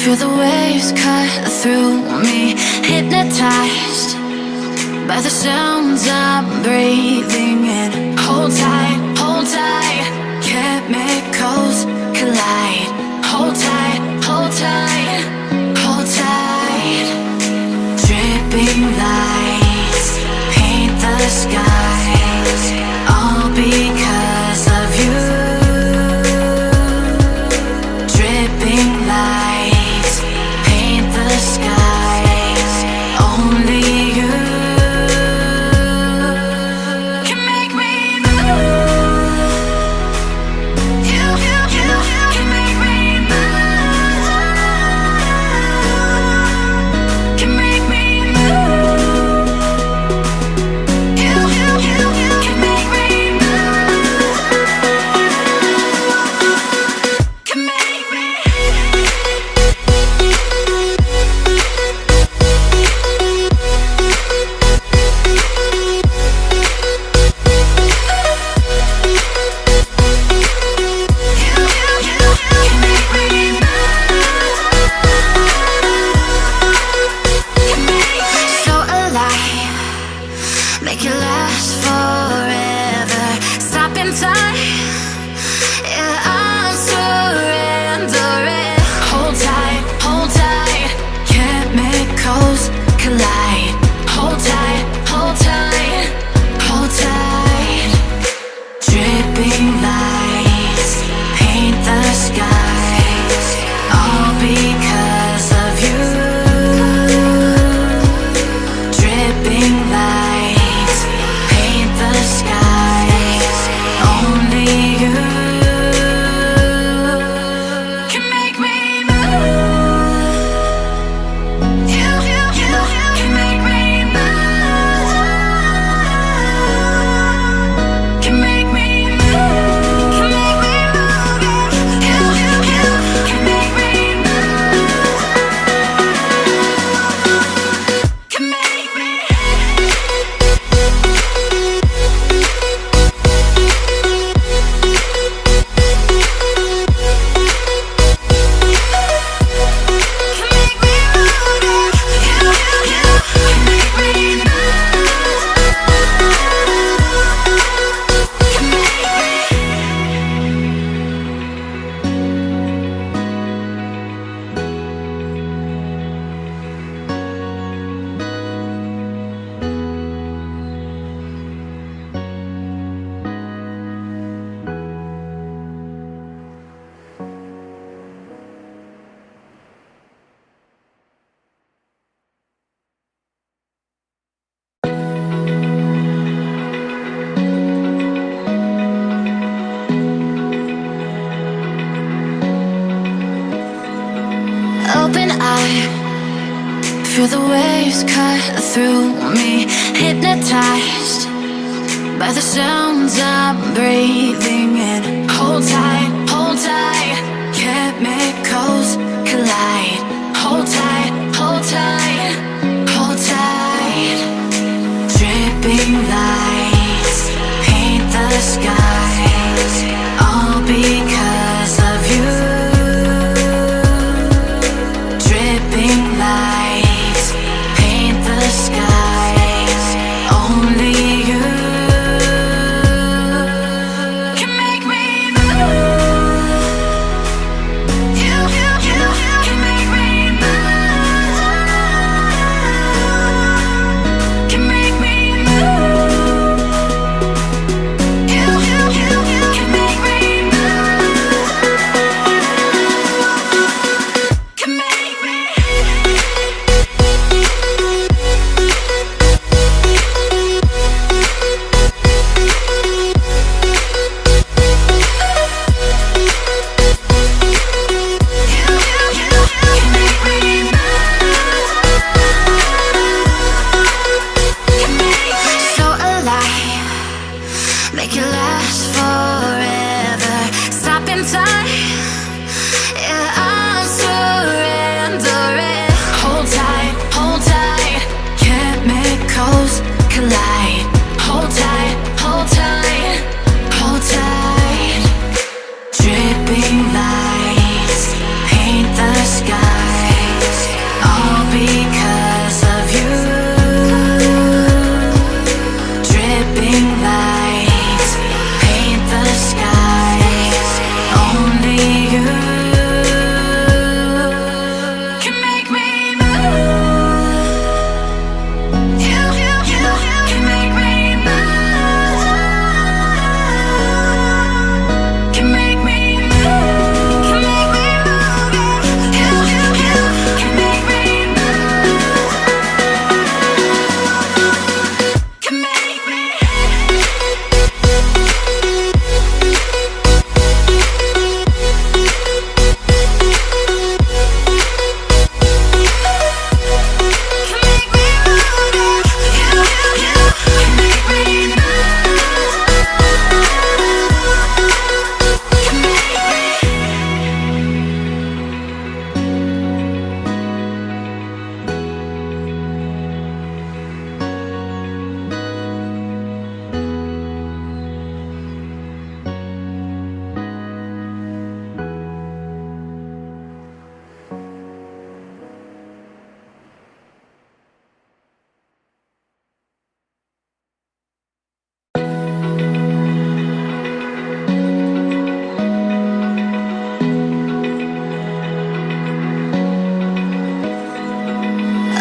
Feel the waves cut through me, hypnotized by the sounds I'm breathing in. Hold tight, chemicals collide. Hold tight, hold tight, hold tight. Dripping lights paint the skies, all because of you. Dripping lights paint the skies, only you can make me move. You can make me move. Can make me move. You can make me move. Can make me. So alive, make it last forever. Stop in time, yeah, I'm surrendering. Hold tight, chemicals collide. Hold tight, hold tight, hold tight. Dripping lights paint the skies, all because of you. Dripping lights paint the skies, only you can make me move. You can make me move. Can make me move. Can make me move. You can make me move. Can make me. Open eye, feel the waves cut through me, hypnotized by the sounds I'm breathing in. Hold tight, chemicals collide. Hold tight, hold tight, hold tight. Dripping lights paint the skies, all because of you. Dripping lights paint the skies, only you can make me move. You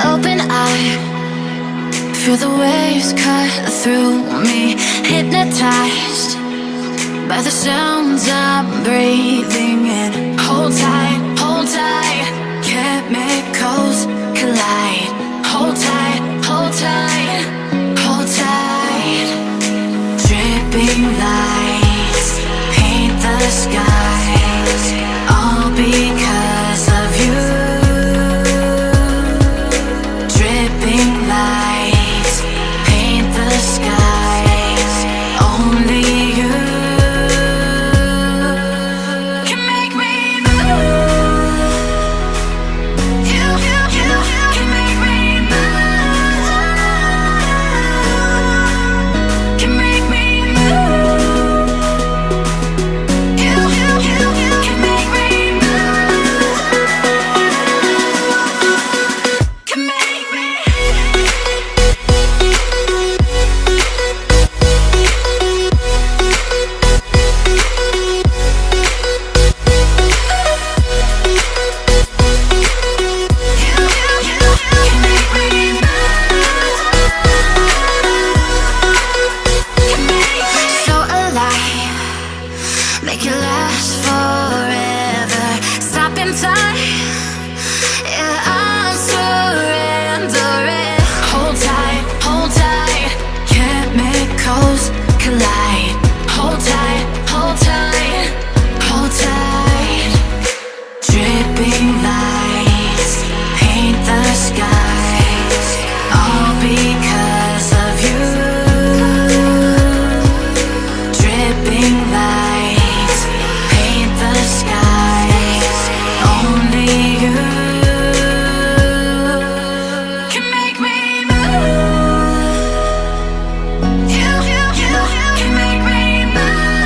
Open eye, feel the waves cut through me. Hypnotized by the sounds I'm breathing in. Hold tight,